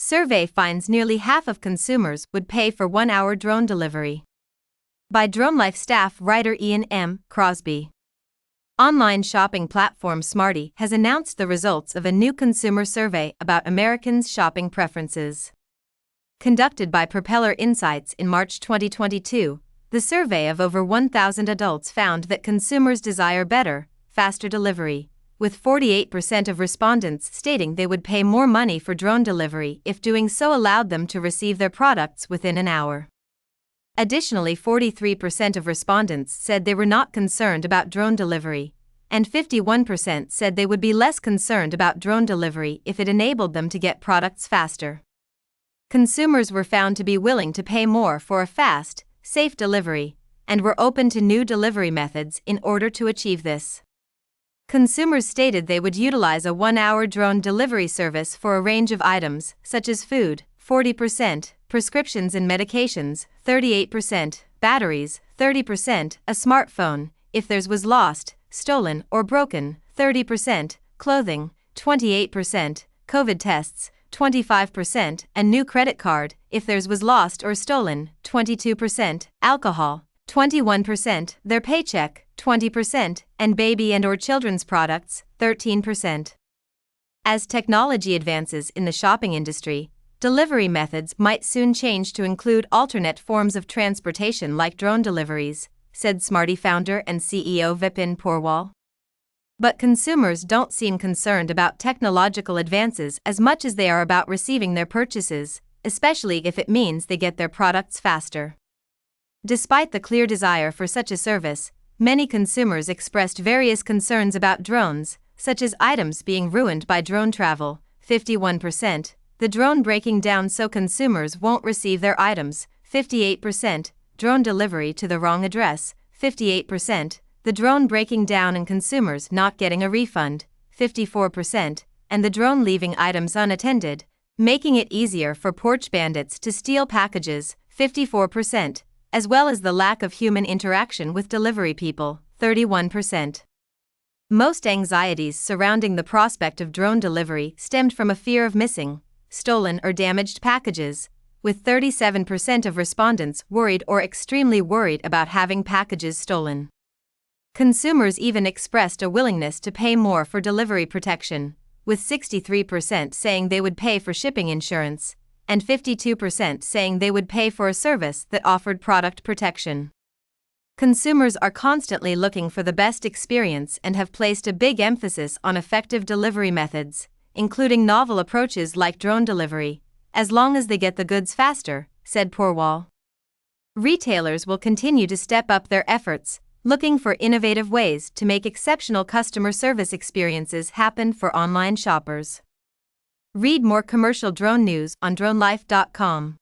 Survey finds nearly half of consumers would pay for 1-hour drone delivery. By DroneLife staff writer Ian M. Crosby. Online shopping platform Smarty has announced the results of a new consumer survey about Americans' shopping preferences. Conducted by Propeller Insights in March 2022, the survey of over 1,000 adults found that consumers desire better, faster delivery, with 48% of respondents stating they would pay more money for drone delivery if doing so allowed them to receive their products within an hour. Additionally, 43% of respondents said they were not concerned about drone delivery, and 51% said they would be less concerned about drone delivery if it enabled them to get products faster. Consumers were found to be willing to pay more for a fast, safe delivery, and were open to new delivery methods in order to achieve this. Consumers stated they would utilize a 1-hour drone delivery service for a range of items, such as food, 40%, prescriptions and medications, 38%, batteries, 30%, a smartphone, if theirs was lost, stolen, or broken, 30%, clothing, 28%, COVID tests, 25%, a new credit card, if theirs was lost or stolen, 22%, alcohol, 21%, their paycheck, 20%, and baby and/or children's products, 13%. As technology advances in the shopping industry, delivery methods might soon change to include alternate forms of transportation like drone deliveries, said Smarty founder and CEO Vipin Porwal. But consumers don't seem concerned about technological advances as much as they are about receiving their purchases, especially if it means they get their products faster. Despite the clear desire for such a service, many consumers expressed various concerns about drones, such as items being ruined by drone travel, 51%, the drone breaking down so consumers won't receive their items, 58%, drone delivery to the wrong address, 58%, the drone breaking down and consumers not getting a refund, 54%, and the drone leaving items unattended, making it easier for porch bandits to steal packages, 54%, as well as the lack of human interaction with delivery people, 31%. Most anxieties surrounding the prospect of drone delivery stemmed from a fear of missing, stolen or damaged packages, with 37% of respondents worried or extremely worried about having packages stolen. Consumers even expressed a willingness to pay more for delivery protection, with 63% saying they would pay for shipping insurance, and 52% saying they would pay for a service that offered product protection. Consumers are constantly looking for the best experience and have placed a big emphasis on effective delivery methods, including novel approaches like drone delivery, as long as they get the goods faster, said Porwal. Retailers will continue to step up their efforts, looking for innovative ways to make exceptional customer service experiences happen for online shoppers. Read more commercial drone news on dronelife.com.